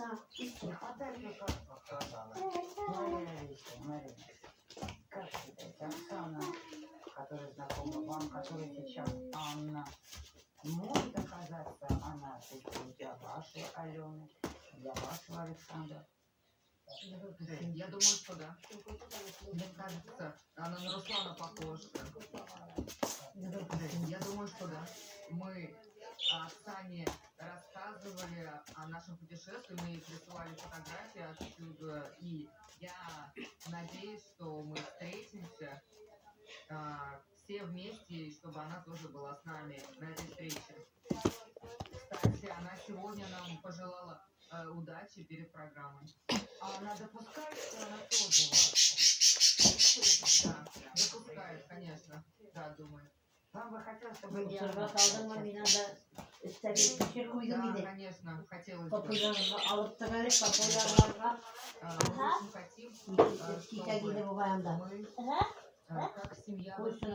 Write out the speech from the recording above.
Не хватает лекарства, сказала. Марина, как считаете, Оксана, которая знакома вам, которая сейчас Анна, может оказаться она для вашей Алены, для вашего Александра? Я думаю, что да. Мне кажется, она на Руслана похожа. Я думаю, что да. Мы Оксане рассказывали о нашем путешествии, мы ей присылали фотографии отсюда, и я надеюсь, что мы встретимся все вместе, и чтобы она тоже была с нами на этой встрече. Кстати, она сегодня нам пожелала удачи перед программой. А она допускает, что она тоже Да, допускает, конечно. Да, думаю. вам бы хотелось, чтобы я... Mısırda kaldırma binada istediği pişir koydum bir Да, de. конечно, хотелось бы. Kapılarını alıp da böyle kapılarına Мы очень хотим, Kika gidip o bayanda. мы, как семья, Koysun